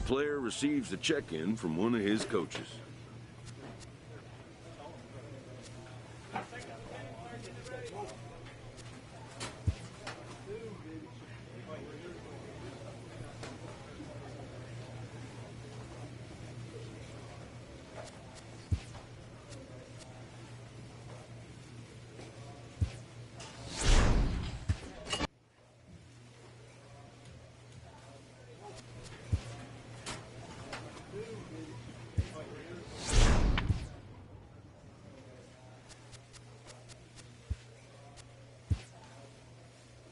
player receives a check-in from one of his coaches.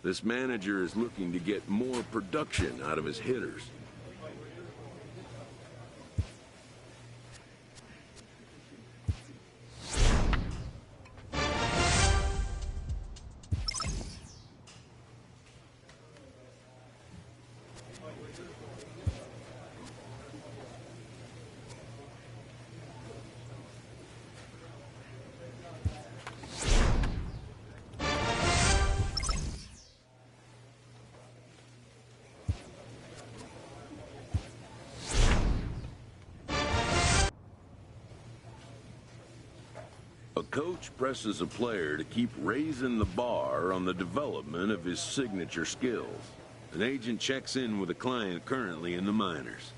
This manager is looking to get more production out of his hitters. A coach presses a player to keep raising the bar on the development of his signature skills. An agent checks in with a client currently in the minors.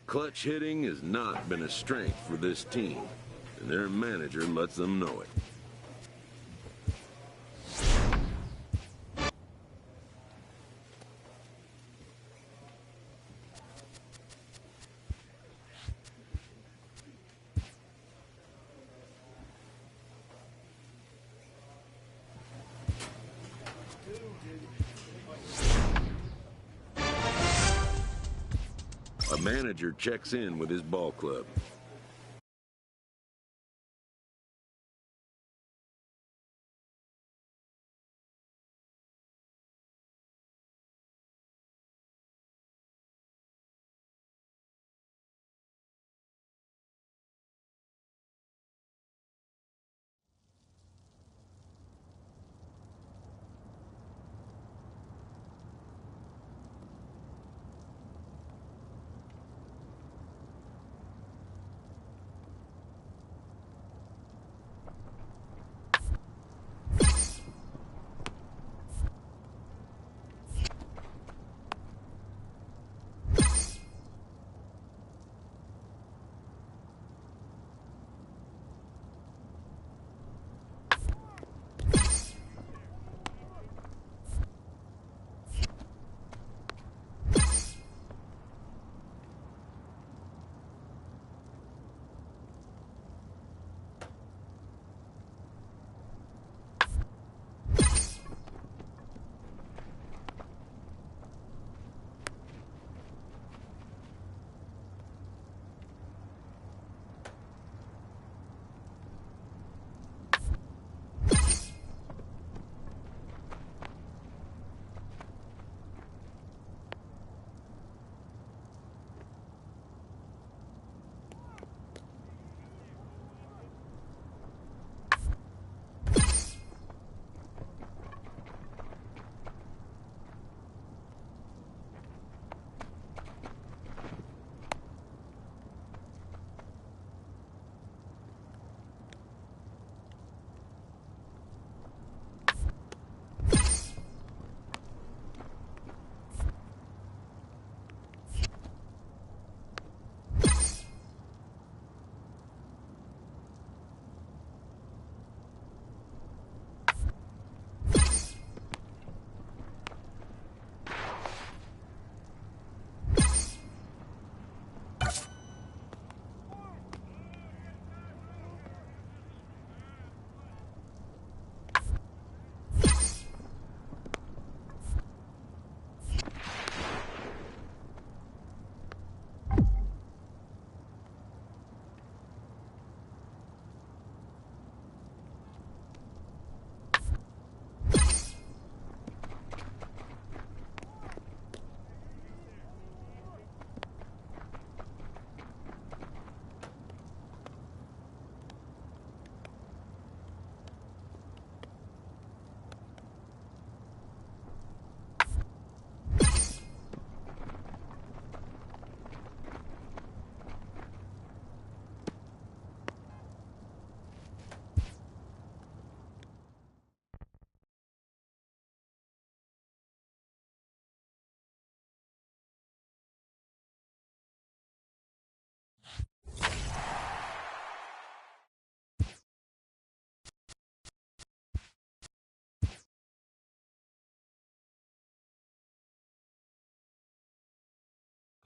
Clutch hitting has not been a strength for this team, and their manager lets them know it. A manager checks in with his ball club.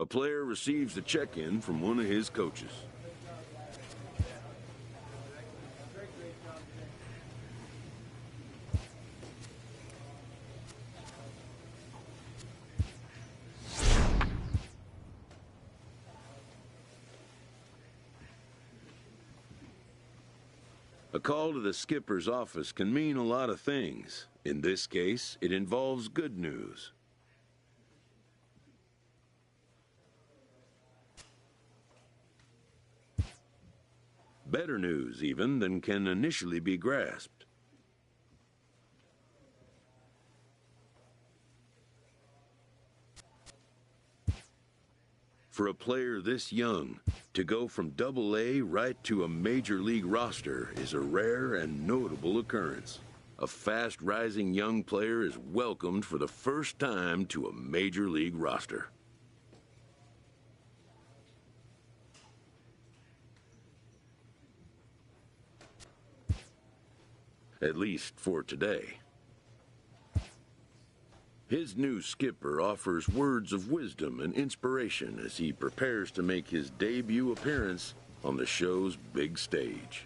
A player receives a check-in from one of his coaches. A call to the skipper's office can mean a lot of things. In this case, it involves good news. Better news, even, than can initially be grasped. For a player this young, to go from AA right to a major league roster is a rare and notable occurrence. A fast-rising young player is welcomed for the first time to a major league roster. At least for today. His new skipper offers words of wisdom and inspiration as he prepares to make his debut appearance on the show's big stage.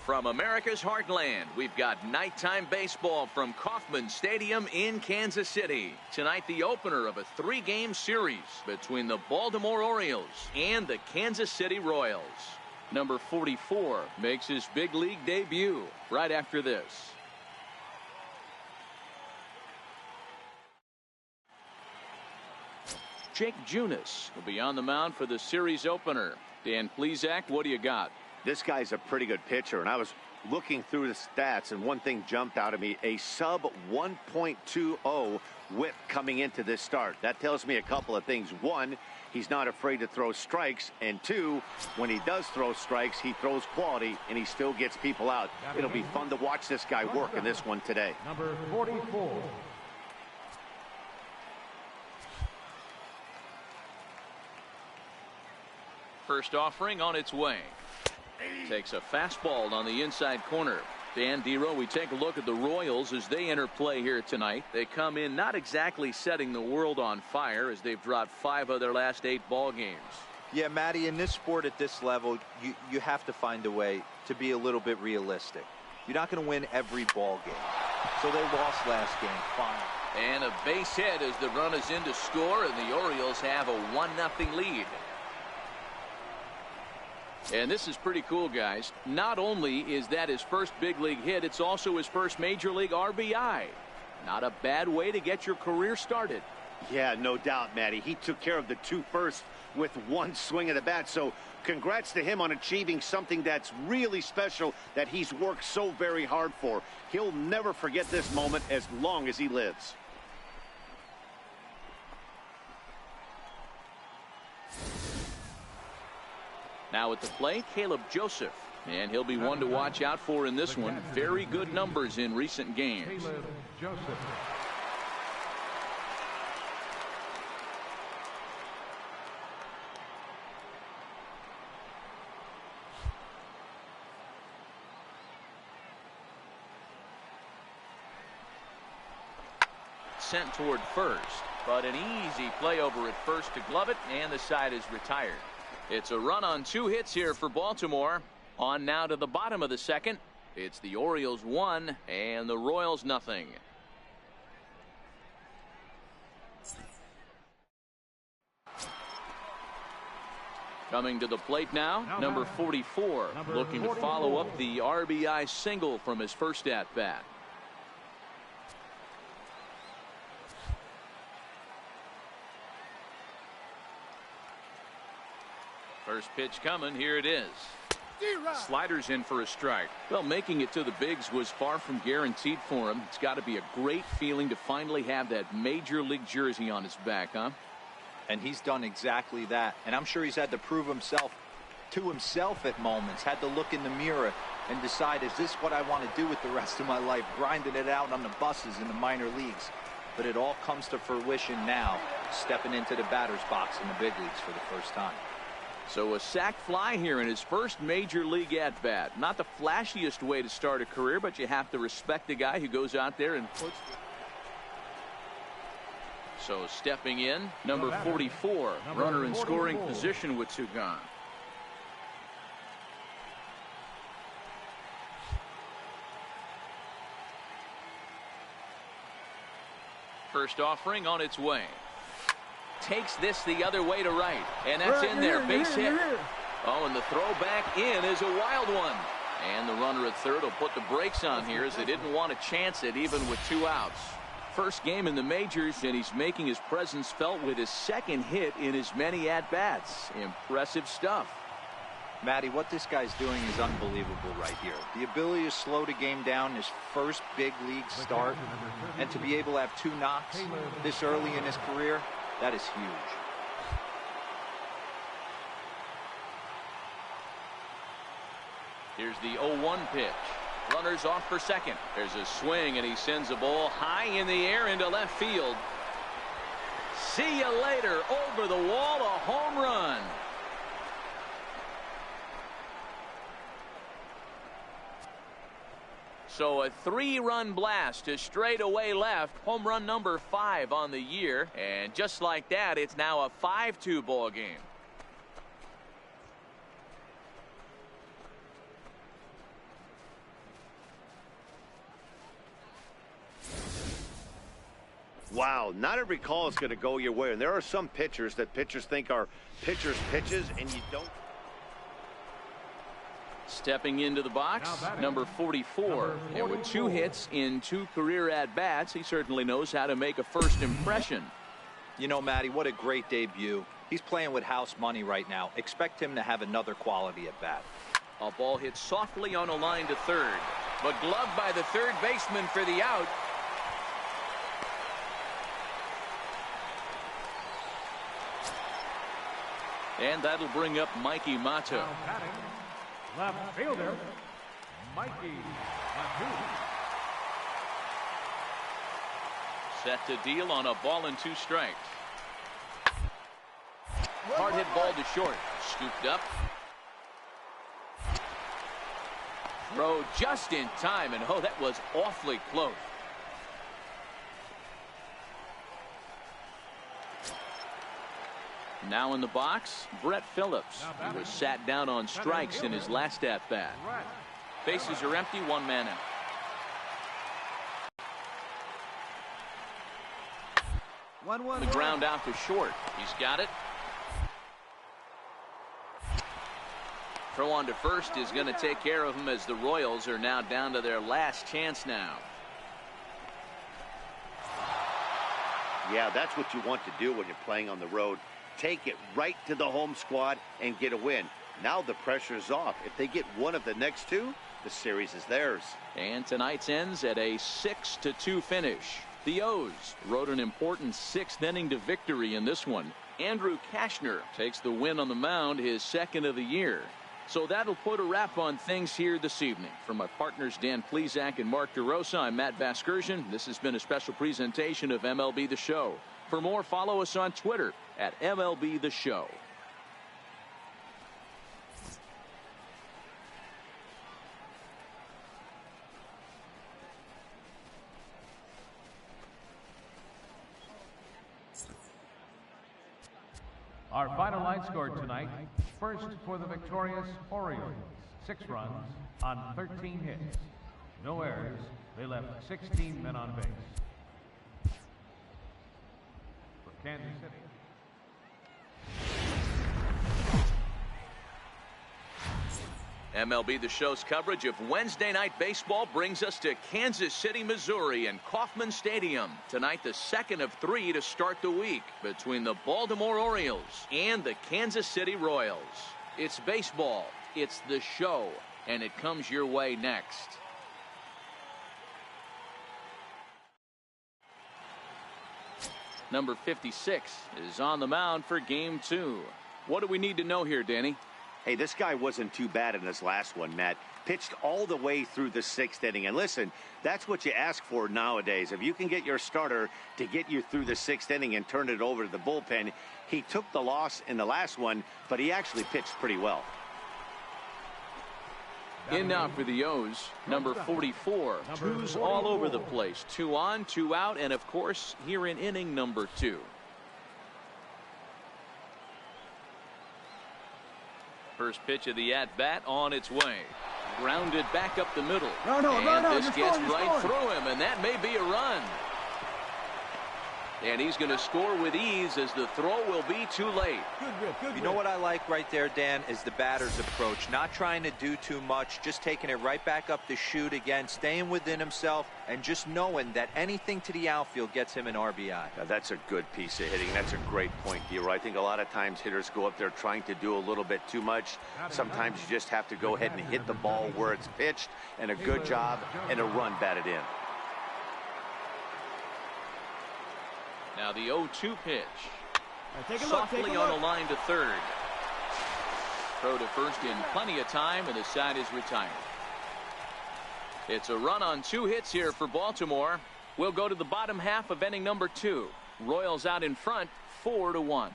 From America's heartland, we've got nighttime baseball from Kauffman Stadium in Kansas City. Tonight, the opener of a 3-game series between the Baltimore Orioles and the Kansas City Royals. Number 44 makes his big league debut right after this. Jake Junis will be on the mound for the series opener. Dan Plesac, what do you got? This guy's a pretty good pitcher, and I was looking through the stats, and one thing jumped out at me, a sub 1.20 whip coming into this start. That tells me a couple of things. One, he's not afraid to throw strikes, and two, when he does throw strikes, he throws quality, and he still gets people out. It'll be fun to watch this guy work in this one today. Number 44. First offering on its way. Takes a fastball on the inside corner. Dan Dero, we take a look at the Royals as they enter play here tonight. They come in not exactly setting the world on fire as they've dropped 5 of their last 8 ball games. Yeah, Matty, in this sport at this level, you have to find a way to be a little bit realistic. You're not going to win every ball game. So they lost last game, fine. And a base hit as the run is in to score, and the Orioles have a 1-0 lead. And this is pretty cool, guys. Not only is that his first big league hit, it's also his first major league RBI. Not a bad way to get your career started. Yeah, no doubt, Matty. He took care of the 2 first with 1 swing of the bat. So congrats to him on achieving something that's really special that he's worked so very hard for. He'll never forget this moment as long as he lives. Now at the plate, Caleb Joseph. And he'll be one to watch out for in this one. Very good numbers in recent games. Caleb Joseph. sent toward first, but an easy play over at first to glove it, and the side is retired. It's a run on 2 hits here for Baltimore. On now to the bottom of the second. It's the Orioles 1 and the Royals nothing. Coming to the plate now, number 44, looking to follow up the RBI single from his first at-bat. First pitch coming, here it is. Sliders in for a strike. Well, making it to the bigs was far from guaranteed for him. It's got to be a great feeling to finally have that major league jersey on his back, huh? And he's done exactly that. And I'm sure he's had to prove himself to himself at moments. Had to look in the mirror and decide, is this what I want to do with the rest of my life? Grinding it out on the buses in the minor leagues. But it all comes to fruition now, stepping into the batter's box in the big leagues for the first time. So a sac fly here in his first major league at-bat. Not the flashiest way to start a career, but you have to respect the guy who goes out there and puts. So stepping in, number 44, runner in scoring position with 2 gone. First offering on its way. Takes this the other way to right, and that's in there. Base hit. Oh, and the throw back in is a wild one. And the runner at third will put the brakes on here as they didn't want to chance it even with 2 outs. First game in the majors, and he's making his presence felt with his second hit in as many at-bats. Impressive stuff. Matty, what this guy's doing is unbelievable right here. The ability to slow the game down, his first big league start, and to be able to have 2 knocks this early in his career, that is huge. Here's the 0-1 pitch. Runners off for second. There's a swing, and he sends a ball high in the air into left field. See you later. Over the wall, a home run. So a 3-run blast to straightaway left. Home run number 5 on the year. And just like that, it's now a 5-2 ball game. Wow, not every call is going to go your way. And there are some pitchers that pitchers think are pitchers' pitches, and you don't. Stepping into the box, number 44. And with 2 hits in 2 career at-bats, he certainly knows how to make a first impression. You know, Matty, what a great debut. He's playing with house money right now. Expect him to have another quality at-bat. A ball hit softly on a line to third, but gloved by the third baseman for the out. And that'll bring up Mikey Mato. Left fielder, Mikey Mato. Set to deal on a ball and 2 strikes. Hard hit ball to short. Scooped up. Throw just in time, and oh, that was awfully close. Now in the box, Brett Phillips, who was sat down on strikes in his last at-bat. Bases are empty, 1 man out. The ground out to short. He's got it. Throw on to first is going to take care of him as the Royals are now down to their last chance now. Yeah, that's what you want to do when you're playing on the road. Take it right to the home squad and get a win. Now the pressure is off. If they get one of the next 2, the series is theirs. And tonight's ends at a 6-2 finish. The O's rode an important 6th inning to victory in this one. Andrew Kashner takes the win on the mound, his 2nd of the year. So that'll put a wrap on things here this evening. From my partners Dan Plesac and Mark DeRosa, I'm Matt Vasgersian. This has been a special presentation of MLB The Show. For more, follow us on Twitter at MLB The Show. Our final line score tonight, first for the victorious Orioles, 6 runs on 13 hits. No errors. They left 16 men on base. For Kansas City. MLB The Show's coverage of Wednesday Night Baseball brings us to Kansas City, Missouri and Kauffman Stadium. Tonight, the second of 3 to start the week between the Baltimore Orioles and the Kansas City Royals. It's baseball, it's the show, and it comes your way next. Number 56 is on the mound for Game 2. What do we need to know here, Danny? Hey, this guy wasn't too bad in this last one, Matt. Pitched all the way through the 6th inning. And listen, that's what you ask for nowadays. If you can get your starter to get you through the 6th inning and turn it over to the bullpen, he took the loss in the last one, but he actually pitched pretty well. In now for the O's, number 44. Twos all over the place. 2 on, 2 out, and of course, here in inning number 2. First pitch of the at-bat on its way. Grounded back up the middle. And this gets right through him, and that may be a run. And he's going to score with ease as the throw will be too late. You know what I like right there, Dan, is the batter's approach. Not trying to do too much, just taking it right back up the chute again, staying within himself, and just knowing that anything to the outfield gets him an RBI. Now, that's a good piece of hitting. That's a great point, D-Roy. I think a lot of times hitters go up there trying to do a little bit too much. Sometimes you just have to go ahead and hit the ball where it's pitched, and a good job and a run batted in. Now the 0-2 pitch. Softly on a line to third. Throw to first in plenty of time, and the side is retired. It's a run on 2 hits here for Baltimore. We'll go to the bottom half of inning number 2. Royals out in front, 4-1.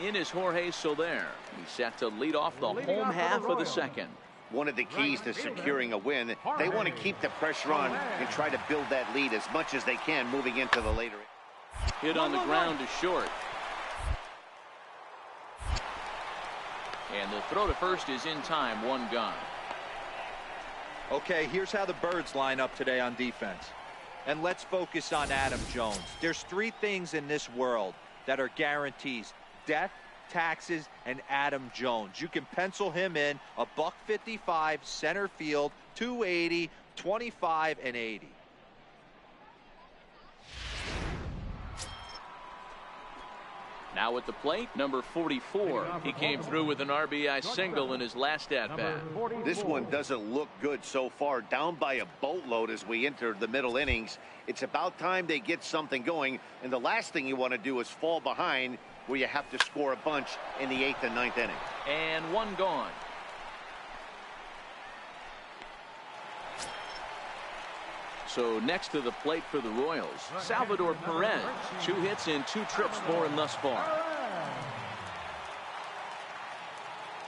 In is Jorge Soler. He's set to lead off the home half of the second. One of the keys to securing a win, they want to keep the pressure on and try to build that lead as much as they can moving into the later. Hit on the ground is short. And the throw to first is in time, 1 gone. Okay, here's how the Birds line up today on defense. And let's focus on Adam Jones. There's 3 things in this world that are guarantees: death, taxes, and Adam Jones. You can pencil him in a $155 center field, 280, 25, and 80. Now at the plate, number 44. He came through with an RBI single in his last at-bat. This one doesn't look good so far. Down by a boatload as we enter the middle innings. It's about time they get something going, and the last thing you want to do is fall behind where you have to score a bunch in the 8th and 9th inning. And 1 gone. So next to the plate for the Royals, Salvador Perez. 2 hits and 2 trips for him thus far.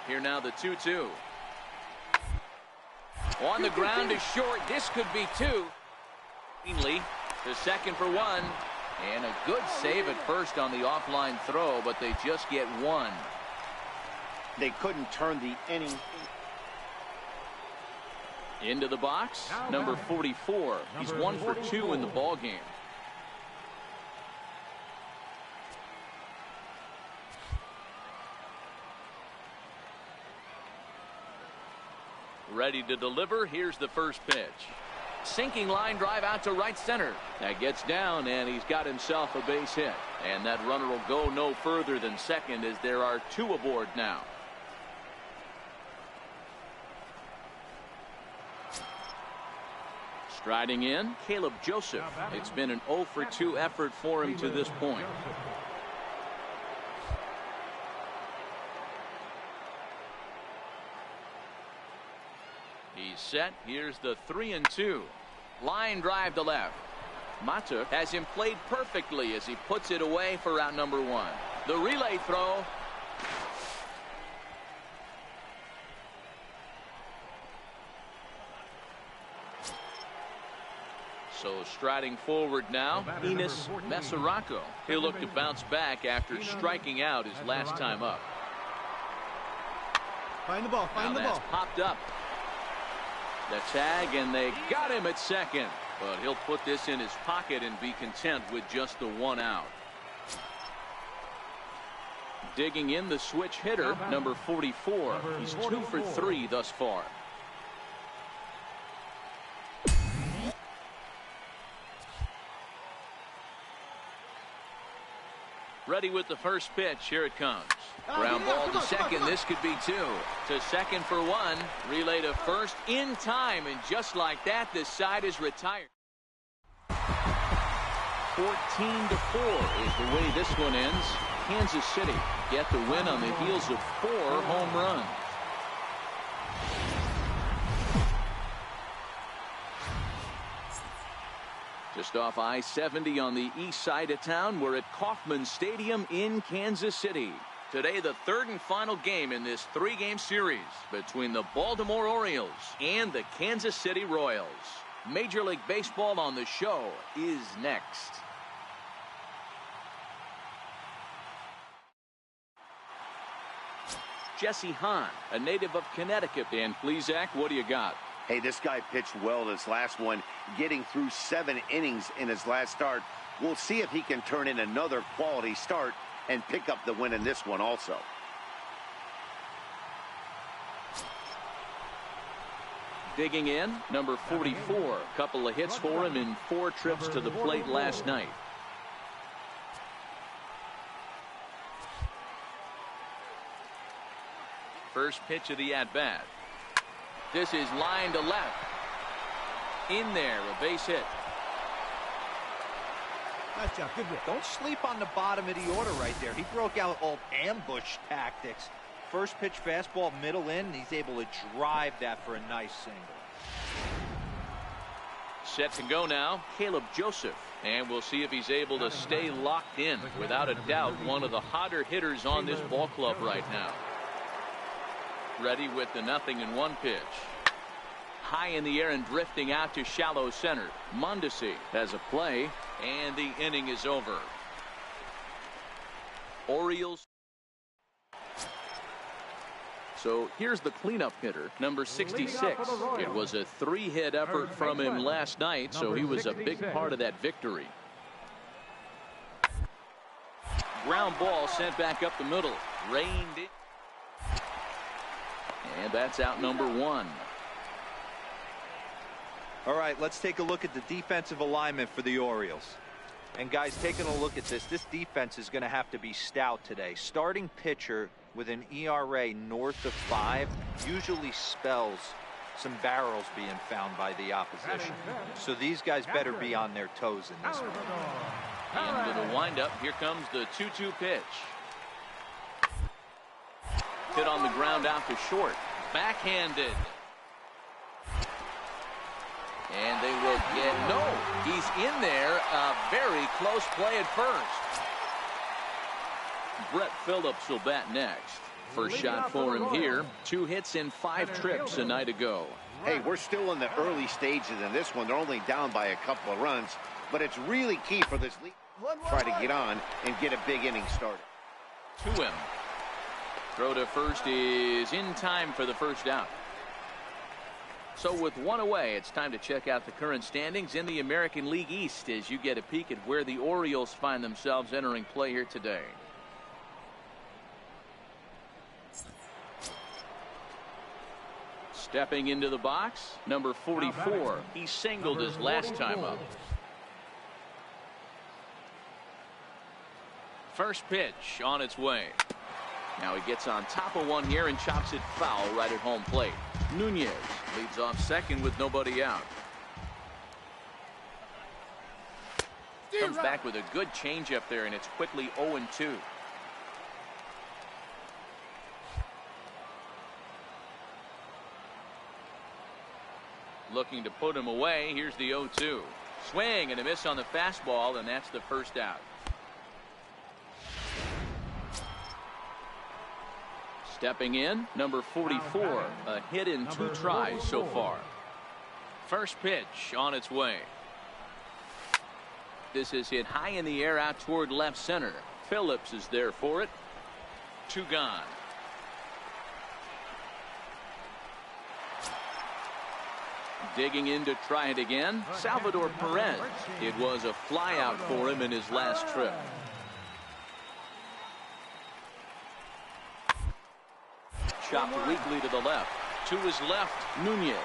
Here now the 2-2. On the ground is short. This could be 2. Ainley to second for 1. And a good save at first on the offline throw, but they just get 1. They couldn't turn the inning. Into the box, number 44. He's 1 for 2 in the ball game. Ready to deliver. Here's the first pitch. Sinking line drive out to right center. That gets down, and he's got himself a base hit. And that runner will go no further than second as there are 2 aboard now. Striding in, Caleb Joseph. It's been an 0 for 2 effort for him to this point. He's set. Here's the 3-2. Line drive to left. Mata has him played perfectly as he puts it away for out number 1. The relay throw. So striding forward now, Enos Mesaraco. He'll look to bounce back after striking out his last time up. Find the ball, find the ball. That's popped up. The tag, and they got him at second. But he'll put this in his pocket and be content with just the 1 out. Digging in the switch hitter, number 44. He's 2 for 3 thus far. Ready with the first pitch. Here it comes. Ground ball to second. This could be 2. To second for 1. Relay to first in time. And just like that, the side is retired. 14-4 is the way this one ends. Kansas City get the win on the heels of 4 home runs. Just off I-70 on the east side of town, we're at Kauffman Stadium in Kansas City. Today, the third and final game in this 3-game series between the Baltimore Orioles and the Kansas City Royals. Major League Baseball on the show is next. Jesse Hahn, a native of Connecticut. And please, Zach, what do you got? Hey, this guy pitched well this last one, getting through 7 innings in his last start. We'll see if he can turn in another quality start and pick up the win in this one also. Digging in, number 44. Couple of hits for him in 4 trips to the plate last night. First pitch of the at-bat. This is line to left. In there, a base hit. Nice job, good work. Don't sleep on the bottom of the order right there. He broke out old ambush tactics. First pitch fastball, middle in. He's able to drive that for a nice single. Set to go now, Caleb Joseph. And we'll see if he's able to stay locked in. Without a doubt, one of the hotter hitters on this ball club right now. Ready with the 0-1 pitch. High in the air and drifting out to shallow center. Mondesi has a play, and the inning is over. Orioles. So here's the cleanup hitter, number 66. It was a 3-hit effort from him last night, so he was a big part of that victory. Ground ball sent back up the middle. Reined in. And that's out number 1. All right, let's take a look at the defensive alignment for the Orioles. And guys, taking a look at this defense is going to have to be stout today. Starting pitcher with an ERA north of 5 usually spells some barrels being found by the opposition. So these guys better be on their toes in this one. Into the windup, here comes the 2-2 pitch. Hit on the ground out to short. Backhanded. And they will get, no, he's in there. A very close play at first. Brett Phillips will bat next. First shot for him here. 2 hits in 5 trips a night ago. Hey, we're still in the early stages in this one. They're only down by a couple of runs, but it's really key for this league to try to get on and get a big inning started. To him. Throw to first is in time for the first out. So with 1 away, it's time to check out the current standings in the American League East as you get a peek at where the Orioles find themselves entering play here today. Stepping into the box, number 44. He singled his last time up. First pitch on its way. Now he gets on top of one here and chops it foul right at home plate. Nunez leads off second with nobody out. Comes back with a good changeup there, and it's quickly 0-2. Looking to put him away. Here's the 0-2. Swing and a miss on the fastball, and that's the first out. Stepping in, number 44. A hit in 2 tries so far. First pitch on its way. This is hit high in the air out toward left center. Phillips is there for it. 2 gone. Digging in to try it again, Salvador Perez. It was a flyout for him in his last trip. Chopped weakly to the left. To his left, Nunez.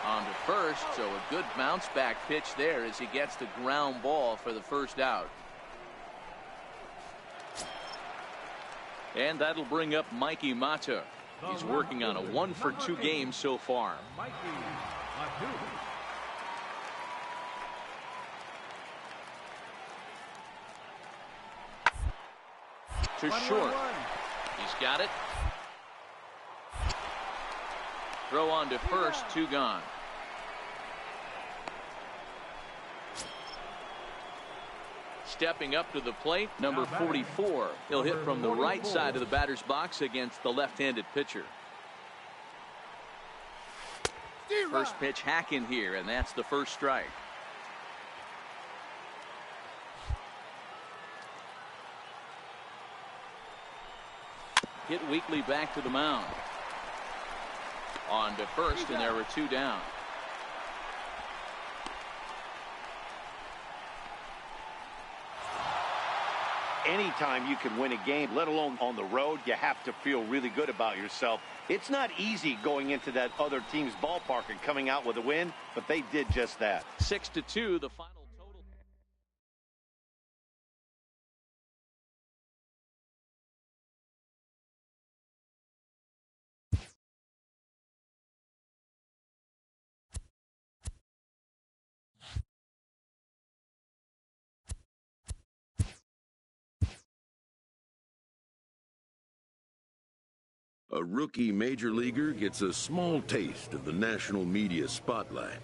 On to first, so a good bounce back pitch there as he gets the ground ball for the first out. And that'll bring up Mikey Mata. He's working on a 1-for-2 game so far. To short. He's got it. Throw on to first, 2 gone. Stepping up to the plate, number 44. He'll hit from the right side of the batter's box against the left-handed pitcher. First pitch hack in here, and that's the first strike. Hit weakly back to the mound. On to first, and there were 2 down. Anytime you can win a game, let alone on the road, you have to feel really good about yourself. It's not easy going into that other team's ballpark and coming out with a win, but they did just that. 6-2, the final total. A rookie major leaguer gets a small taste of the national media spotlight.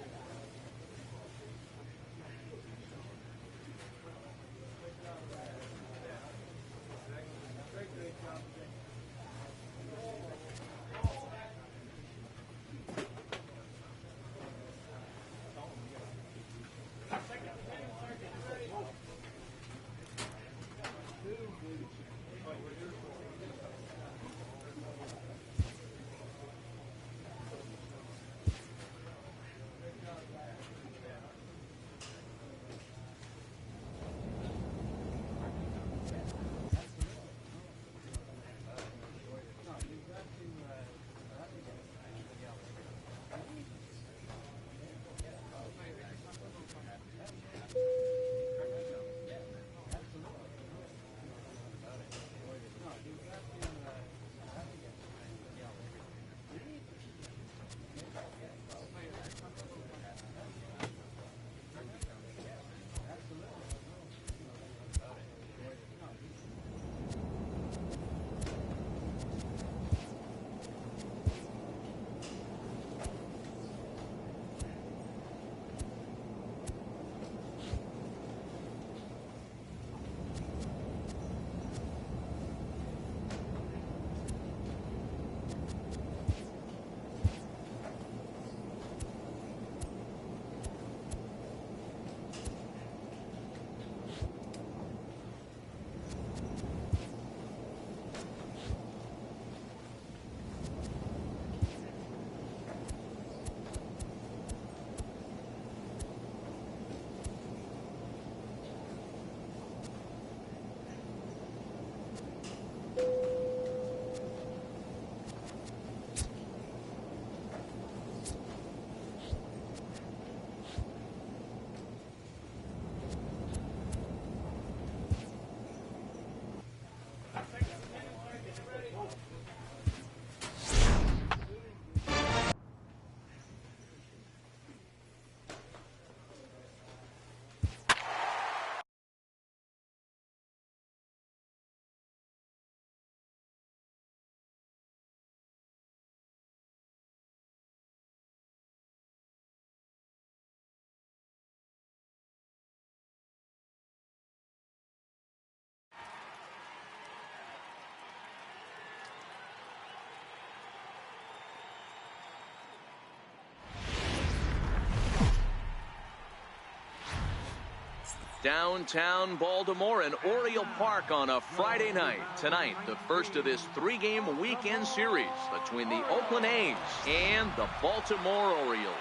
Downtown Baltimore and Oriole Park on a Friday night. Tonight, the first of this three-game weekend series between the Oakland A's and the Baltimore Orioles.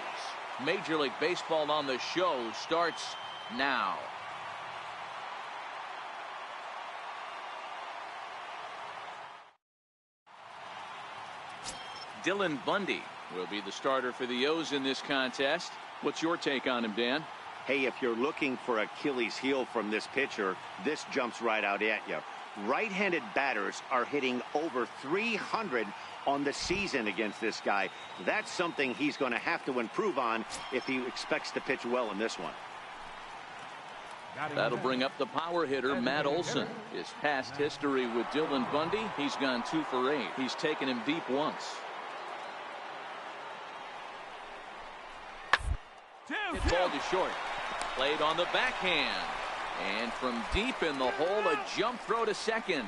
Major League Baseball on the show starts now. Dylan Bundy will be the starter for the O's in this contest. What's your take on him, Dan? Hey, if you're looking for Achilles heel from this pitcher, this jumps right out at you. Right-handed batters are hitting over 300 on the season against this guy. That's something he's going to have to improve on if he expects to pitch well in this one. That'll bring up the power hitter, Matt Olson. His past history with Dylan Bundy, he's gone 2 for 8. He's taken him deep once. Hit ball to short. Played on the backhand. And from deep in the hole, a jump throw to second.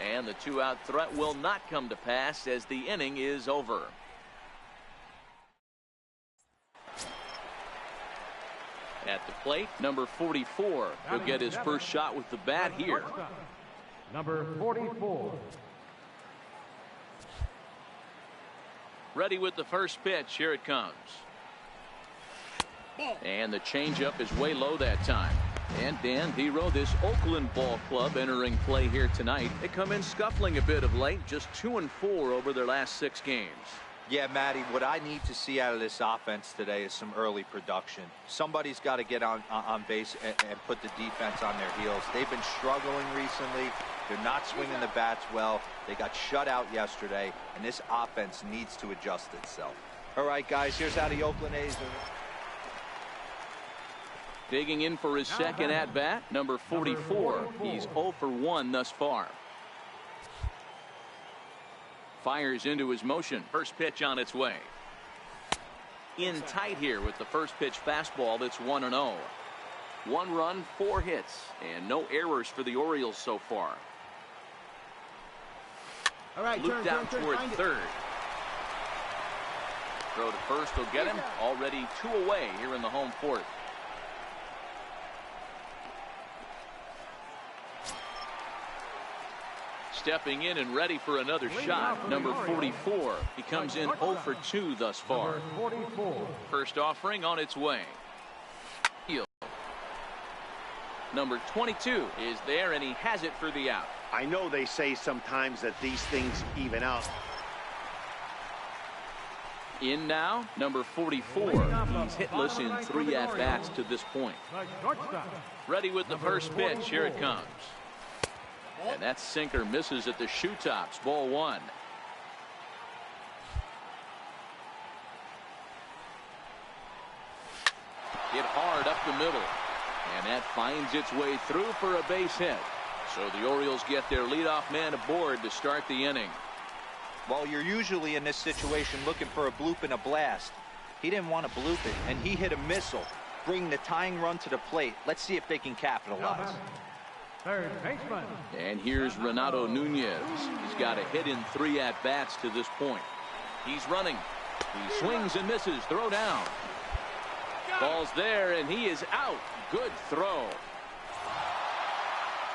And the 2-out threat will not come to pass as the inning is over. At the plate, number 44. He'll get his first shot with the bat here. Number 44. Ready with the first pitch. Here it comes. And the changeup is way low that time. And Dan Hero, this Oakland ball club entering play here tonight. They come in scuffling a bit of late, just 2-4 over their last 6 games. Yeah, Matty, what I need to see out of this offense today is some early production. Somebody's got to get on base and put the defense on their heels. They've been struggling recently. They're not swinging the bats well. They got shut out yesterday, and this offense needs to adjust itself. All right, guys, here's how the Oakland A's are. Digging in for his second at-bat, number 44. He's 0 for 1 thus far. Fires into his motion. First pitch on its way. In tight here with the first pitch fastball that's 1-0. 1 run, 4 hits, and no errors for the Orioles so far. All right, Looped out toward third. Throw to first will get him. Already 2 away here in the home fourth. Stepping in and ready for another shot, number 44. He comes in 0 for 2 thus far. First offering on its way. Number 22 is there, and he has it for the out. I know they say sometimes that these things even out. In now, number 44. He's hitless in 3 at-bats to this point. Ready with the first pitch. Here it comes. And that sinker misses at the shoe tops. Ball 1. Hit hard up the middle. And that finds its way through for a base hit. So the Orioles get their leadoff man aboard to start the inning. Well, you're usually in this situation looking for a bloop and a blast. He didn't want to bloop it, and he hit a missile, bringing the tying run to the plate. Let's see if they can capitalize. Third baseman. And here's Renato Nunez. He's got a hit in 3 at-bats to this point. He's running. He swings and misses. Throw down. Ball's there, and he is out. Good throw.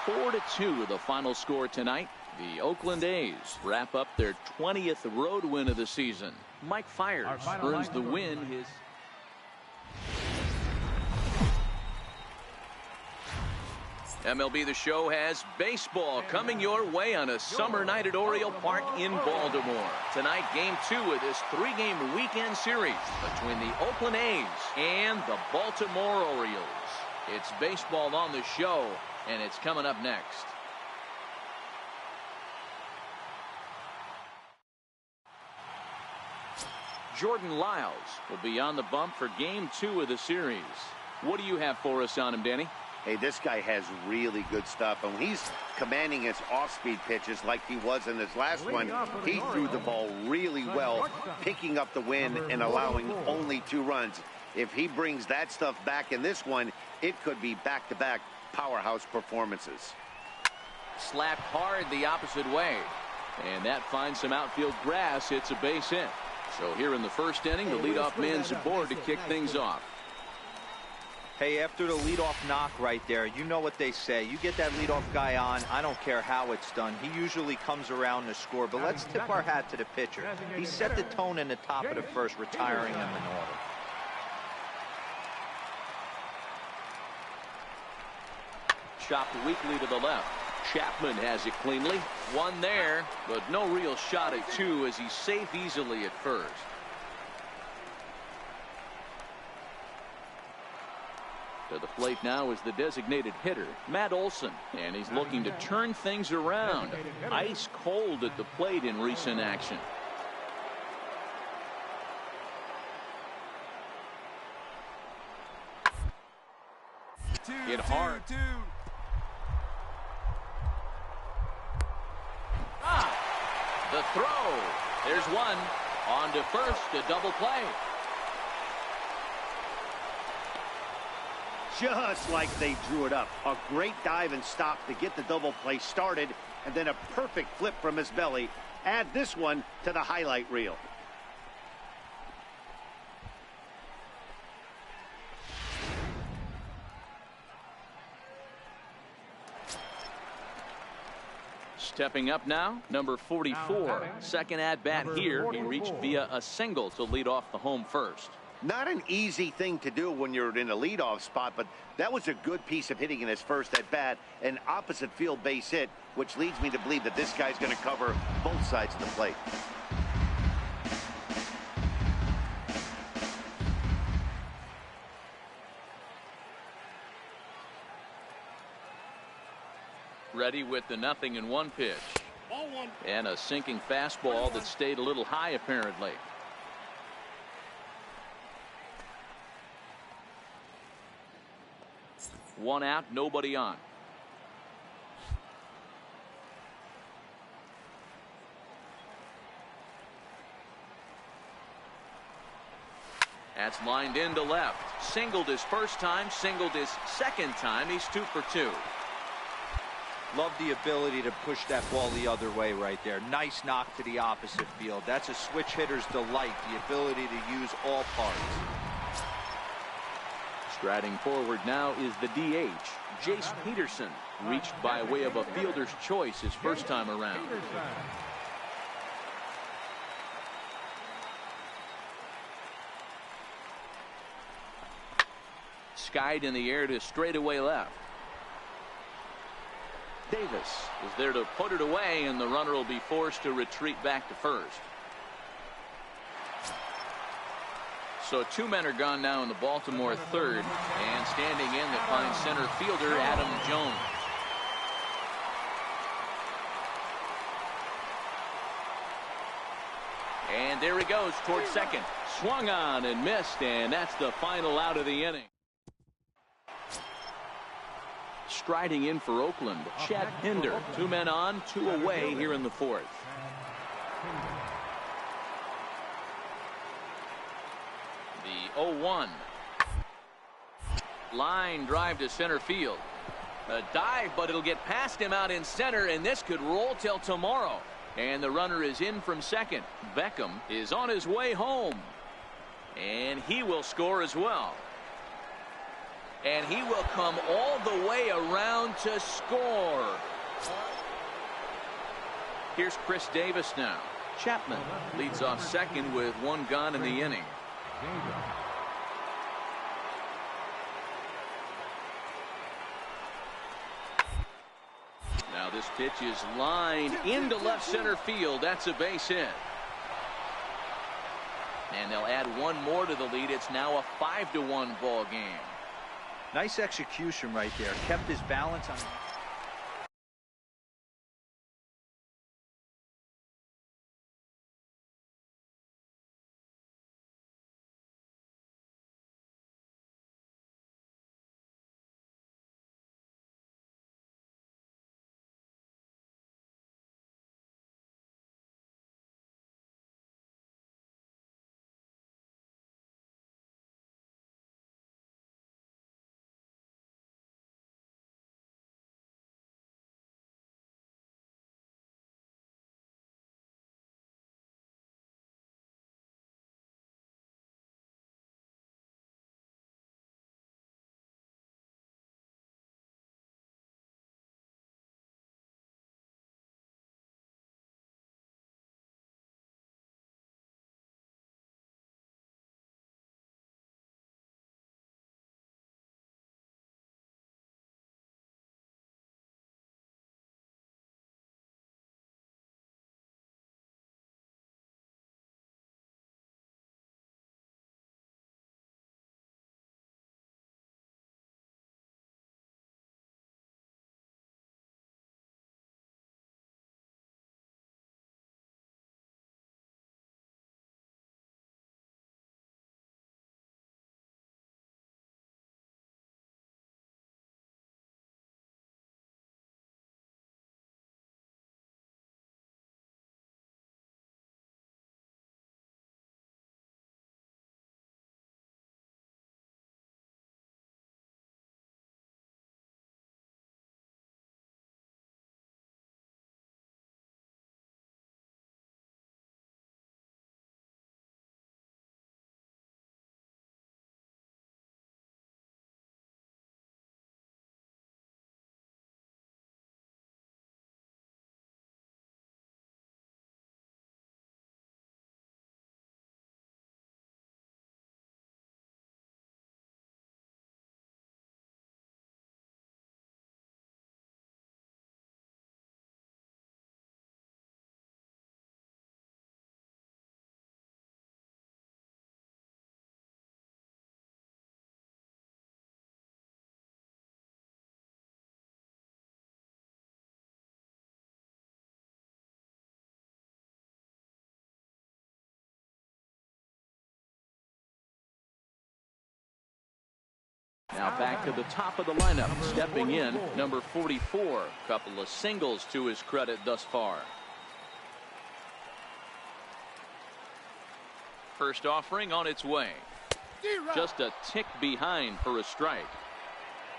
4-2 the final score tonight. The Oakland A's wrap up their 20th road win of the season. Mike Fiers earns the win. MLB The Show has baseball coming your way on a summer night at Oriole Park in Baltimore. Tonight, Game 2 of this 3-game weekend series between the Oakland A's and the Baltimore Orioles. It's baseball on the show, and it's coming up next. Jordan Lyles will be on the bump for Game 2 of the series. What do you have for us on him, Danny? Hey, this guy has really good stuff, and when he's commanding his off-speed pitches like he was in his last one, he threw the ball really well, picking up the win and allowing only 2 runs. If he brings that stuff back in this one, it could be back-to-back powerhouse performances. Slapped hard the opposite way, and that finds some outfield grass. It's a base hit. So here in the first inning, the leadoff man's aboard to kick things off. Hey, after the leadoff knock right there, you know what they say. You get that leadoff guy on, I don't care how it's done. He usually comes around to score, but let's tip our hat to the pitcher. He set the tone in the top of the first, retiring him in order. Chopped weakly to the left. Chapman has it cleanly. One there, but no real shot at two as he's safe easily at first. To the plate now is the designated hitter, Matt Olson, and he's looking to turn things around. Ice cold at the plate in recent action. Hit hard. The throw. There's one. On to first, a double play. Just like they drew it up. A great dive and stop to get the double play started, and then a perfect flip from his belly. Add this one to the highlight reel. Stepping up now, number 44. Second at bat here. He reached via a single to lead off the home first. Not an easy thing to do when you're in a leadoff spot, but that was a good piece of hitting in his first at bat, an opposite field base hit, which leads me to believe that this guy's going to cover both sides of the plate. Ready with the 0-1 pitch. And a sinking fastball that stayed a little high apparently. One out, nobody on. That's lined into left. Singled his first time, singled his second time. He's 2 for 2. Love the ability to push that ball the other way right there. Nice knock to the opposite field. That's a switch hitter's delight, the ability to use all parts. Striding forward now is the DH, Jace Peterson, reached by way of a fielder's choice his first time around. Skied in the air to straightaway left. Davis is there to put it away, and the runner will be forced to retreat back to first. So 2 men are gone now in the Baltimore third, and standing in the fine center fielder Adam Jones. And there he goes towards second. Swung on and missed, and that's the final out of the inning. Striding in for Oakland, Chad Pinder. 2 men on, 2 away here in the fourth. The 0-1. Line drive to center field. A dive, but it'll get past him out in center, and this could roll till tomorrow. And the runner is in from second. Beckham is on his way home. And he will score as well. And he will come all the way around to score. Here's Chris Davis now. Chapman leads off second with 1 gone in the inning. Now this pitch is lined into left center field. That's a base hit. And they'll add 1 more to the lead. It's now a 5-1 ball game. Nice execution right there. Kept his balance on Now back to the top of the lineup. Stepping in, number 44. Couple of singles to his credit thus far. First offering on its way. Just a tick behind for a strike.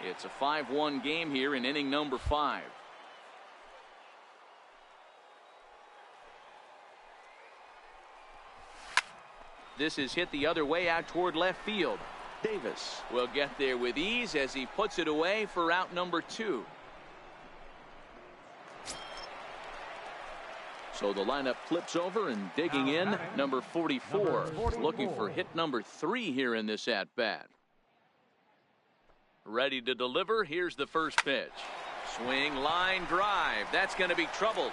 It's a 5-1 game here in inning number 5. This is hit the other way out toward left field. Davis will get there with ease as he puts it away for out number 2. So the lineup flips over, and digging in, number 44. Looking for hit number 3 here in this at-bat. Ready to deliver. Here's the first pitch. Swing, line, drive. That's going to be trouble.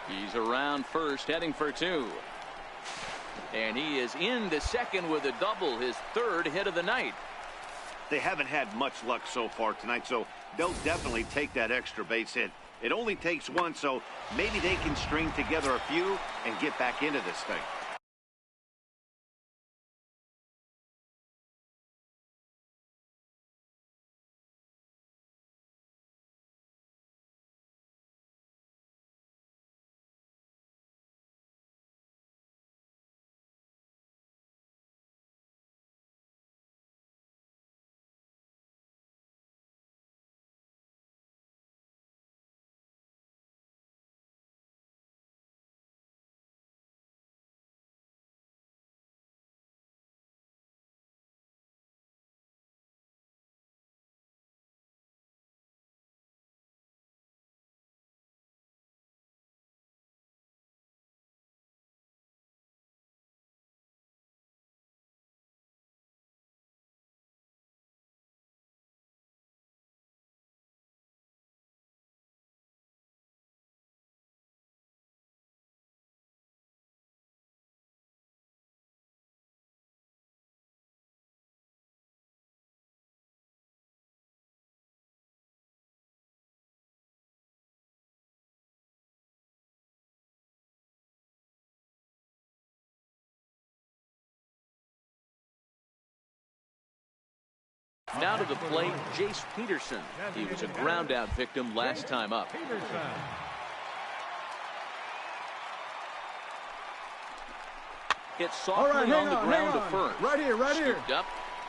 He's around first, heading for 2. And he is into second with a double, his 3rd hit of the night. They haven't had much luck so far tonight, so they'll definitely take that extra base hit. It only takes one, so maybe they can string together a few and get back into this thing. Now to the plate, Jace Peterson. He was a ground out victim last time up. It's softly on the ground to first. Right here. Scooped up,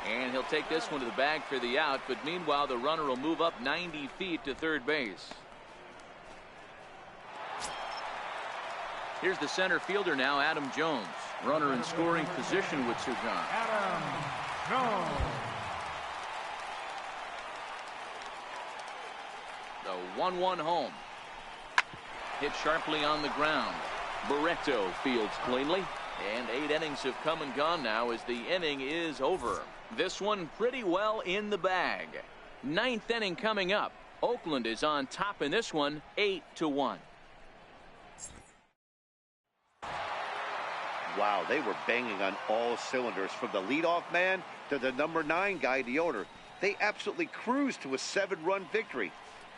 and he'll take this one to the bag for the out, but meanwhile the runner will move up 90 feet to third base. Here's the center fielder now, Adam Jones. Runner in scoring position with Sir John. Adam Jones. The 1-1 home. Hit sharply on the ground. Barreto fields cleanly. And 8 innings have come and gone now as the inning is over. This one pretty well in the bag. 9th inning coming up. Oakland is on top in this one, 8-1. Wow, they were banging on all cylinders, from the leadoff man to the number 9 guy, the owner. They absolutely cruised to a 7-run victory.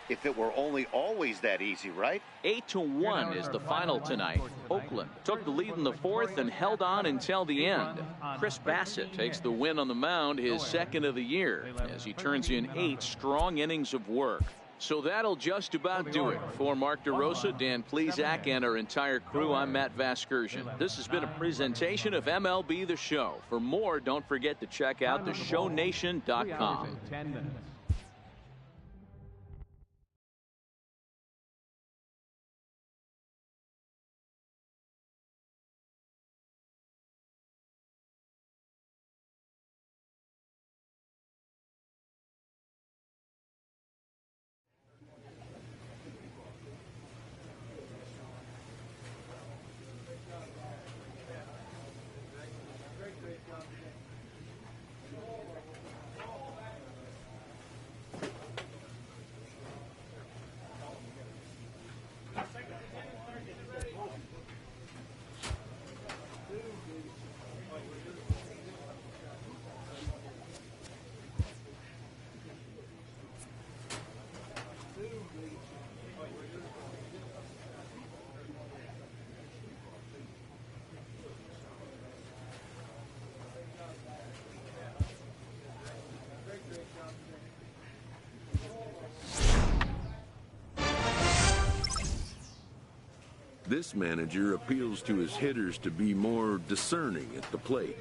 If it were only always that easy, right? 8-1 is the final tonight. Oakland took the lead in the 4th and held on until the end. Chris Bassett takes the win on the mound, his 2nd of the year, as he turns in 8 strong innings of work. So that'll just about do it. For Mark DeRosa, Dan Plesac, and our entire crew, I'm Matt Vasgersian. This has been a presentation of MLB The Show. For more, don't forget to check out theshownation.com. This manager appeals to his hitters to be more discerning at the plate.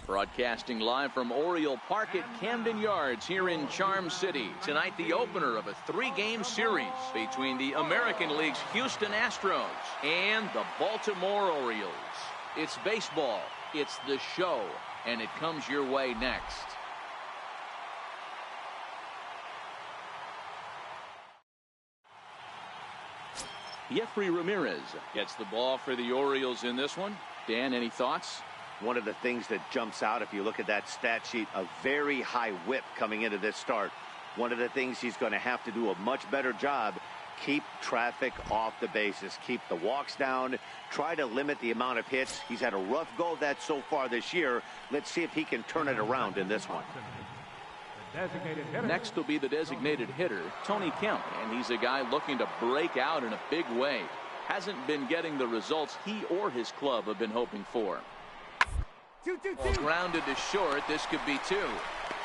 Broadcasting live from Oriole Park at Camden Yards here in Charm City. Tonight, the opener of a three-game series between the American League's Houston Astros and the Baltimore Orioles. It's baseball, it's the show, and it comes your way next. Jeffrey Ramirez gets the ball for the Orioles in this one. Dan, any thoughts? One of the things that jumps out if you look at that stat sheet, a very high whip coming into this start. One of the things he's going to have to do a much better job, keep traffic off the bases, keep the walks down, try to limit the amount of hits. He's had a rough go of that so far this year. Let's see if he can turn it around in this one. Next will be the designated hitter, Tony Kemp, and he's a guy looking to break out in a big way. Hasn't been getting the results he or his club have been hoping for. Grounded to short. This could be two.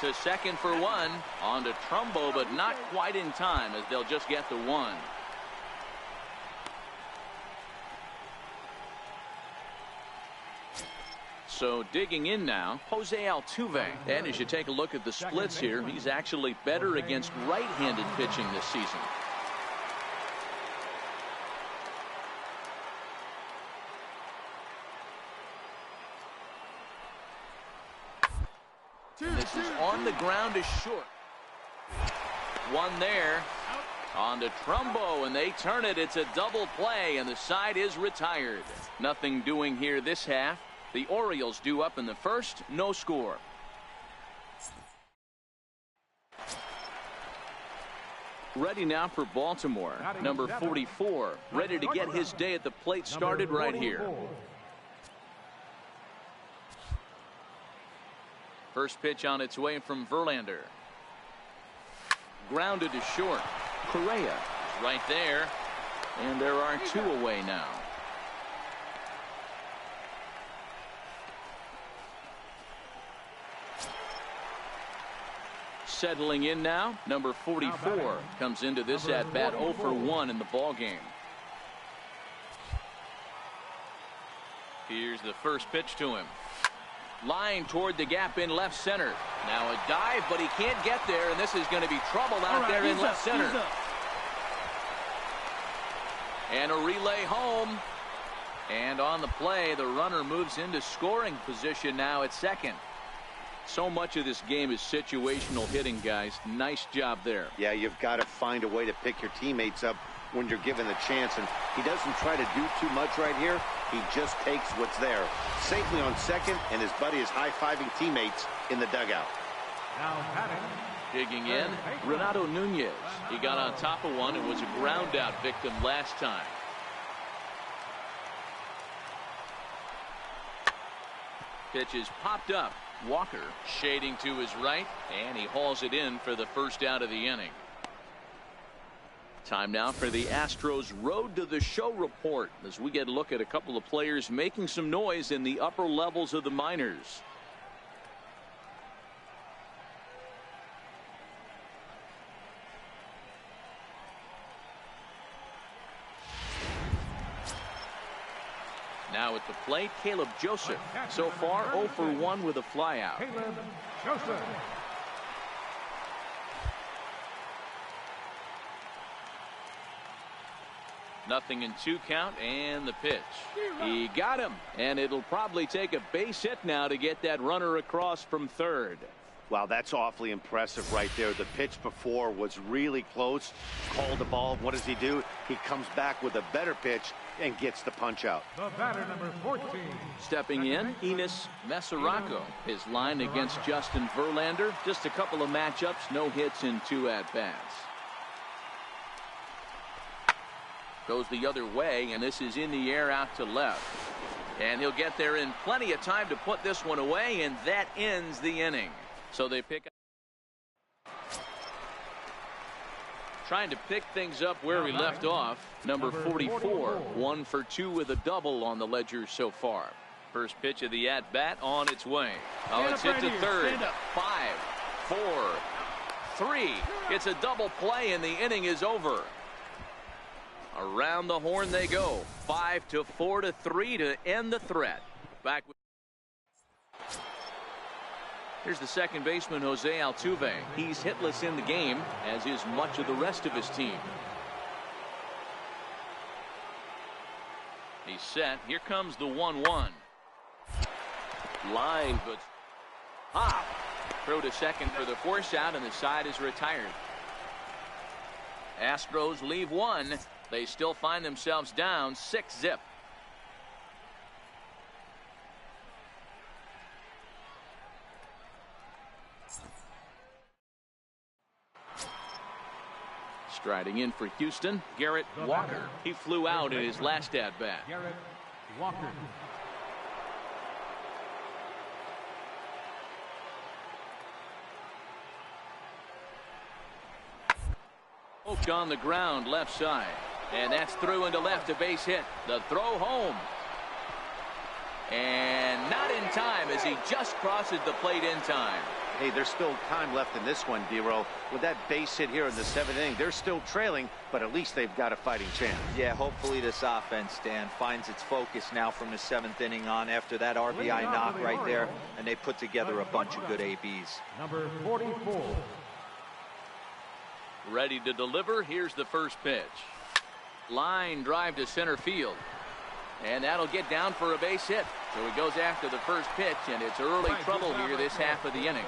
To second for one. On to Trumbo, but not quite in time as they'll just get the one. So digging in now, Jose Altuve. And as you take a look at the splits here, he's actually better against right-handed pitching this season. This is on the ground to short. One there. On to Trumbo, and they turn it. It's a double play, and the side is retired. Nothing doing here this half. The Orioles due up in the first. No score. Ready now for Baltimore. Number 44. Ready to get his day at the plate started right here. First pitch on its way from Verlander. Grounded to short. Correa right there. And there are two away now. Settling in now, number 44 comes into this at bat 0 for 1 in the ball game. Here's the first pitch to him. Line toward the gap in left center. Now a dive, but he can't get there, and this is going to be trouble out there in left center. And a relay home. And on the play, the runner moves into scoring position now at second. So much of this game is situational hitting, guys. Nice job there. Yeah, you've got to find a way to pick your teammates up when you're given the chance, and he doesn't try to do too much right here. He just takes what's there. Safely on second, and his buddy is high-fiving teammates in the dugout. Digging in, Renato Nunez. He got on top of one and was a ground-out victim last time. Pitch is popped up. Walker shading to his right, and he hauls it in for the first out of the inning. Time now for the Astros Road to the Show report as we get a look at a couple of players making some noise in the upper levels of the minors. Now at the plate, Caleb Joseph. So far 0 for 1 with a flyout. Caleb Joseph. Nothing in 2 count, and the pitch. He got him, and it'll probably take a base hit now to get that runner across from third. Wow, that's awfully impressive right there. The pitch before was really close. Called the ball. What does he do? He comes back with a better pitch and gets the punch out. The batter, number 14. Stepping in, Enos Mesoraco is lined against Justin Verlander. Just a couple of matchups, no hits in 2 at-bats. Goes the other way, and this is in the air out to left. And he'll get there in plenty of time to put this one away, and that ends the inning. So they pick up. Trying to pick things up where we left off. Number 44, 1 for 2 with a double on the ledger so far. First pitch of the at-bat on its way. Oh, it's hit to third. 5, 4, 3. It's a double play, and the inning is over. Around the horn they go. 5 to 4 to 3 to end the threat. Back with. Here's the second baseman, Jose Altuve. He's hitless in the game, as is much of the rest of his team. He's set. Here comes the 1-1. Line, but hop. Throw to second for the force out, and the side is retired. Astros leave one. They still find themselves down 6-zip. Striding in for Houston, Garrett Walker. He flew out in his last at-bat. Garrett Walker. Poked on the ground left side. And that's through into left, a base hit. The throw home. And not in time as he just crosses the plate in time. Hey, there's still time left in this one, D-Row. With that base hit here in the 7th inning, they're still trailing, but at least they've got a fighting chance. Yeah, hopefully this offense, Dan, finds its focus now from the 7th inning on after that RBI knock right there, and they put together a bunch of good ABs. Number 44. Ready to deliver. Here's the first pitch. Line drive to center field. And that'll get down for a base hit. So he goes after the first pitch, and it's early trouble here this half of the inning.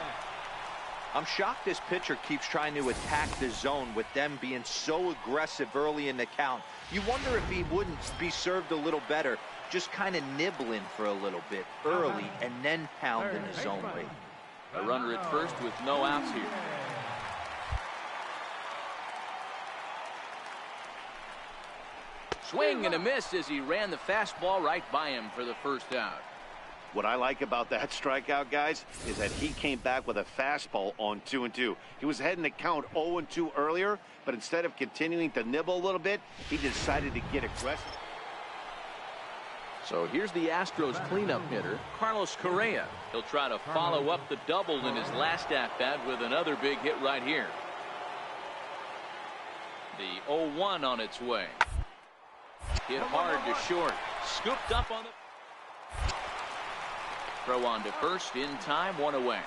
I'm shocked this pitcher keeps trying to attack the zone with them being so aggressive early in the count. You wonder if he wouldn't be served a little better, just kind of nibbling for a little bit early and then pounding the zone rate. A runner at first with no outs here. Swing and a miss as he ran the fastball right by him for the first out. What I like about that strikeout, guys, is that he came back with a fastball on 2-2. He was heading to count 0-2 earlier, but instead of continuing to nibble a little bit, he decided to get aggressive. So here's the Astros cleanup hitter, Carlos Correa. He'll try to follow up the double in his last at-bat with another big hit right here. The 0-1 on its way. Hit hard to short. Scooped up on the throw on to first in time, 1 away.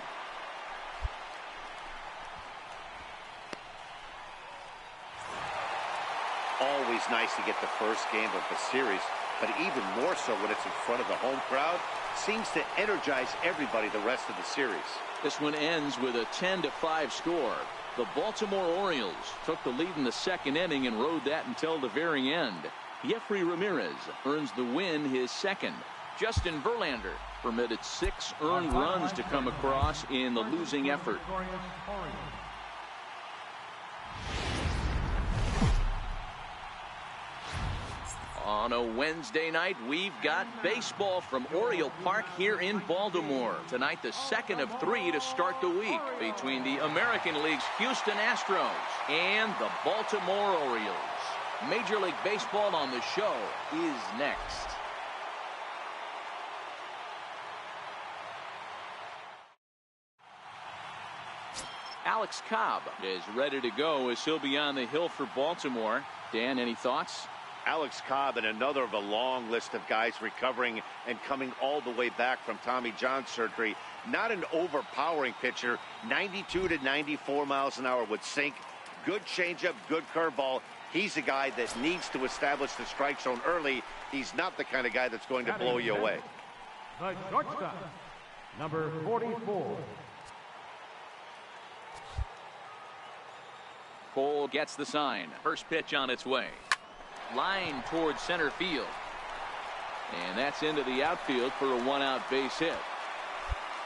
Always nice to get the first game of the series, but even more so when it's in front of the home crowd. Seems to energize everybody the rest of the series. This one ends with a 10-5 score. The Baltimore Orioles took the lead in the second inning and rode that until the very end. Jeffrey Ramirez earns the win, his second. Justin Verlander permitted 6 earned runs to come across in the losing effort. On a Wednesday night, we've got baseball from Oriole Park here in Baltimore. Tonight, the second of 3 to start the week between the American League's Houston Astros and the Baltimore Orioles. Major League Baseball on the show is next. Alex Cobb is ready to go as he'll be on the hill for Baltimore. Dan, any thoughts? Alex Cobb and another of a long list of guys recovering and coming all the way back from Tommy John surgery. Not an overpowering pitcher. 92 to 94 miles an hour would sink. Good changeup, good curveball. He's a guy that needs to establish the strike zone early. He's not the kind of guy that's going to blow you away. The shortstop, number 44. Cole gets the sign. First pitch on its way. line towards center field. And that's into the outfield for a one-out base hit.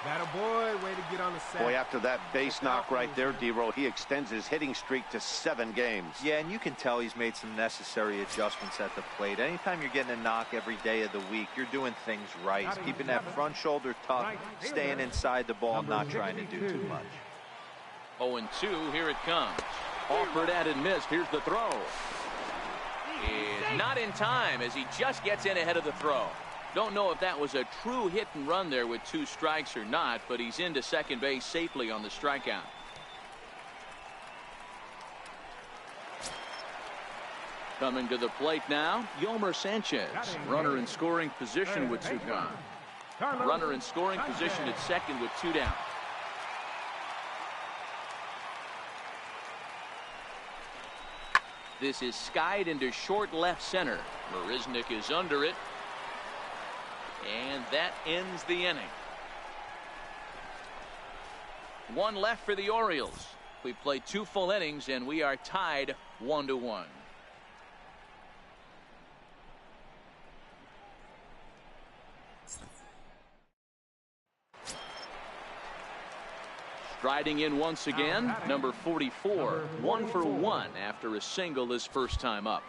Battle boy, way to get on the sack. Boy, after that base knock right there, D-Row, he extends his hitting streak to 7 games. Yeah, and you can tell he's made some necessary adjustments at the plate. Anytime you're getting a knock every day of the week, you're doing things right. He's keeping that front shoulder tough, staying inside the ball, not trying to do too much. 0-2, here it comes. Offered and missed. Here's the throw. Is not in time as he just gets in ahead of the throw. Don't know if that was a true hit and run there with 2 strikes or not, but he's into second base safely on the strikeout. Coming to the plate now, Yolmer Sanchez. Runner in scoring position with 2 gone. Runner in scoring position at second with 2 down. This is skied into short left center. Marisnik is under it. And that ends the inning. 1 left for the Orioles. We played 2 full innings and we are tied 1-1. Striding in once again, number 44, 1 for 1 after a single his first time up.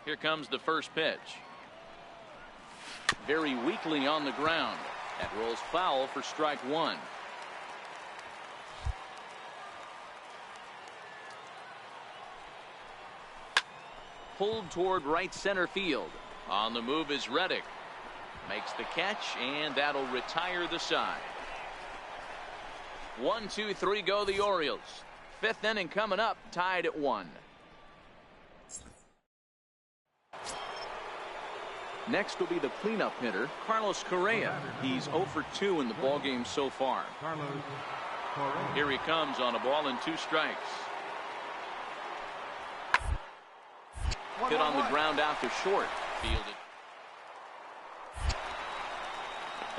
Here comes the first pitch. Very weakly on the ground. That rolls foul for strike 1. Pulled toward right center field. On the move is Reddick. Makes the catch, and that'll retire the side. 1, 2, 3 go the Orioles. 5th inning coming up, tied at 1. Next will be the cleanup hitter, Carlos Correa. He's 0 for 2 in the ballgame so far. Here he comes on a ball and 2 strikes. Hit on the ground out to short. Fielded.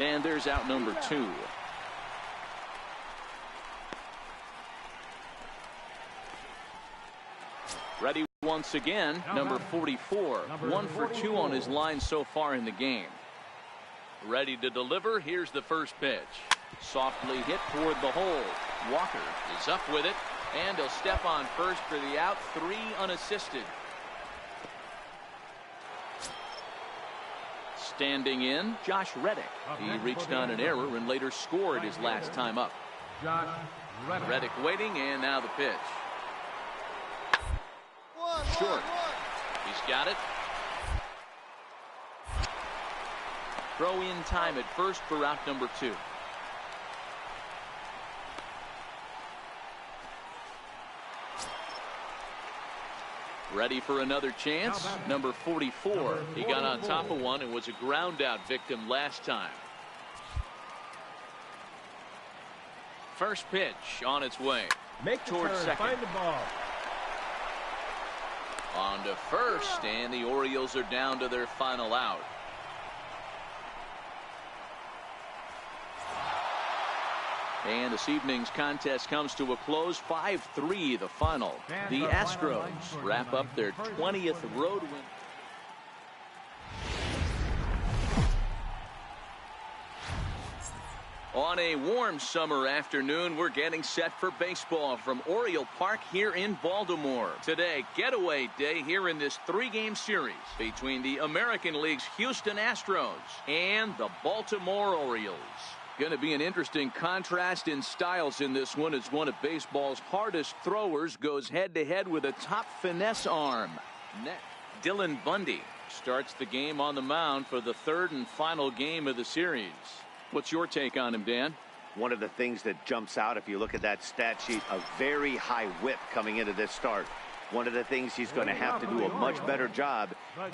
And there's out number 2. Ready once again, number 44. 1 for 2 on his line so far in the game. Ready to deliver. Here's the first pitch. Softly hit toward the hole. Walker is up with it, and he'll step on first for the out. 3 unassisted. Standing in, Josh Reddick. He reached on an error and later scored his last time up. Reddick waiting, and now the pitch. Short. He's got it. Throw in time at first for out number 2. Ready for another chance. Number 44. He got on top of one and was a ground out victim last time. First pitch on its way. Make towards second. Find the ball. On to first, and the Orioles are down to their final out. And this evening's contest comes to a close. 5-3 the final. The Astros wrap up their 20th road win. On a warm summer afternoon, we're getting set for baseball from Oriole Park here in Baltimore. Today, getaway day here in this 3-game series between the American League's Houston Astros and the Baltimore Orioles. Going to be an interesting contrast in styles in this one as one of baseball's hardest throwers goes head-to-head with a top finesse arm. Dylan Bundy starts the game on the mound for the 3rd and final game of the series. What's your take on him, Dan? One of the things that jumps out if you look at that stat sheet, a very high whip coming into this start. One of the things he's going to have to do a much better job,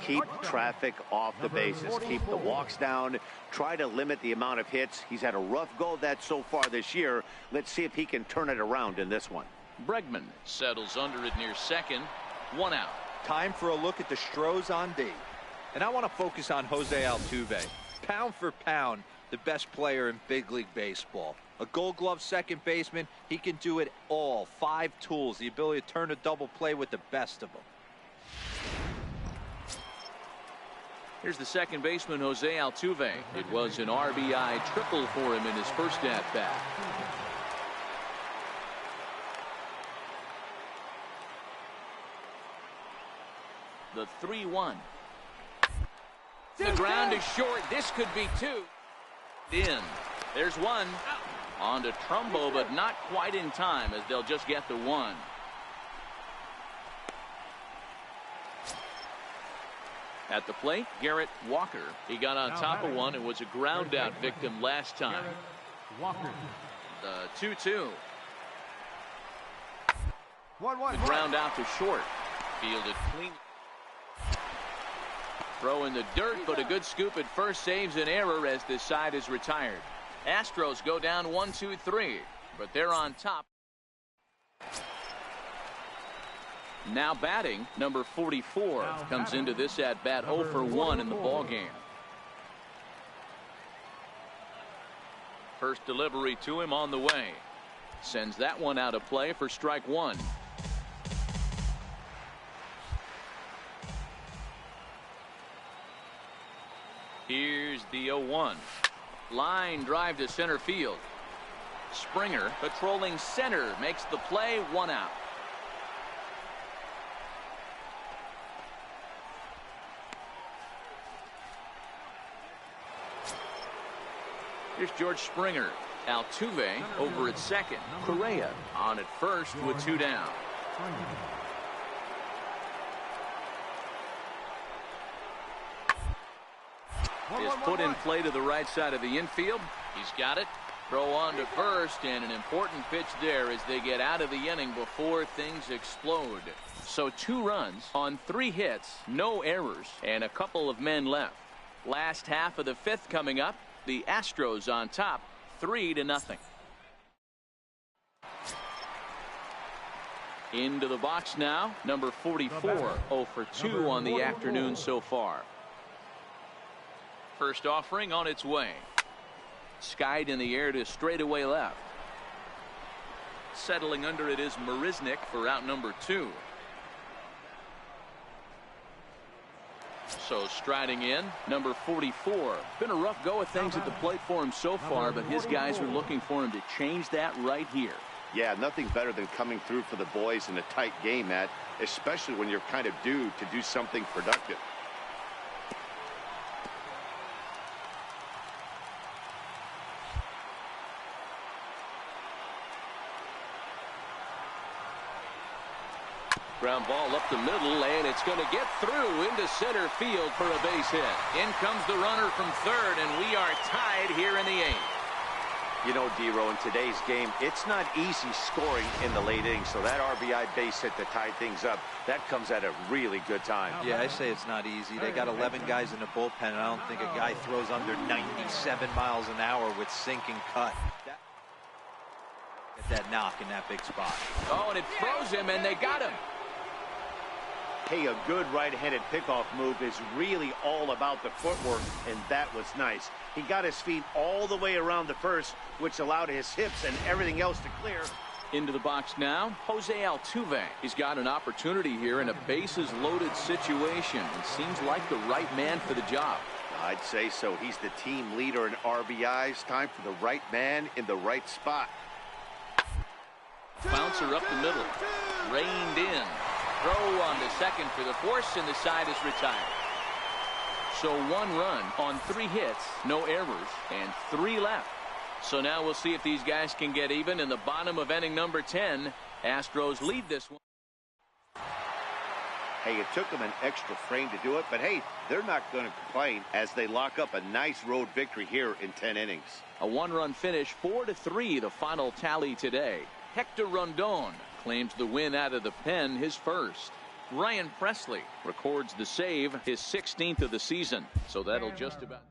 keep traffic off the bases, keep the walks down, try to limit the amount of hits. He's had a rough go of that so far this year. Let's see if he can turn it around in this one. Bregman settles under it near second. 1 out. Time for a look at the Stros on D. And I want to focus on Jose Altuve. Pound for pound, the best player in big league baseball. A Gold Glove second baseman, he can do it all. 5 tools, the ability to turn a double play with the best of them. Here's the second baseman, Jose Altuve. It was an RBI triple for him in his first at-bat. The 3-1. The ground is short. This could be two. In. There's one. On to Trumbo, but not quite in time, as they'll just get the one. At the plate, Garrett Walker. He got on top of one and was a ground out victim last time. Walker. The 2-2. 1-1. The ground out to short. Fielded clean. Throw in the dirt, but a good scoop at first saves an error as this side is retired. Astros go down 1-2-3, but they're on top. Now batting, number 44 comes into this at bat 0 for 1 in the ball game. First delivery to him on the way. Sends that one out of play for strike one. Here's the 0-1. Line drive to center field. Springer patrolling center makes the play, one out. Here's George Springer. Altuve over at second. Correa on at first with two down. Is put in play to the right side of the infield. He's got it. Throw on to first, and an important pitch there as they get out of the inning before things explode. So 2 runs on 3 hits, no errors, and a couple of men left. Last half of the 5th coming up. The Astros on top, 3-0. Into the box now, number 44, 0 for 2 on the afternoon so far. First offering on its way. Skied in the air to straightaway left. Settling under it is Marisnik for out number 2. So striding in, number 44. Been a rough go of things at the plate for him so far, but his guys are looking for him to change that right here. Yeah, nothing better than coming through for the boys in a tight game, Matt, especially when you're kind of due to do something productive. Ground ball up the middle, and it's going to get through into center field for a base hit. In comes the runner from third, and we are tied here in the 8th. You know, D-Row, in today's game, it's not easy scoring in the late innings, so that RBI base hit to tie things up, that comes at a really good time. Yeah, I say it's not easy. They got 11 guys in the bullpen, and I don't think a guy throws under 97 miles an hour with sink and cut. Get that knock in that big spot. Oh, and it froze him, and they got him. Hey, a good right-handed pickoff move is really all about the footwork, and that was nice. He got his feet all the way around the first, which allowed his hips and everything else to clear. Into the box now, Jose Altuve. He's got an opportunity here in a bases-loaded situation and seems like the right man for the job. I'd say so. He's the team leader in RBIs. Time for the right man in the right spot. Bouncer up the middle. Reined in. Throw on to second for the force, and the side is retired. So 1 run on 3 hits, no errors, and 3 left. So now we'll see if these guys can get even in the bottom of inning number 10. Astros lead this one. Hey, it took them an extra frame to do it, but hey, they're not going to complain as they lock up a nice road victory here in 10 innings. A 1-run finish, 4-3, the final tally today. Hector Rondon claims the win out of the pen, his first. Ryan Presley records the save, his 16th of the season. So that'll just about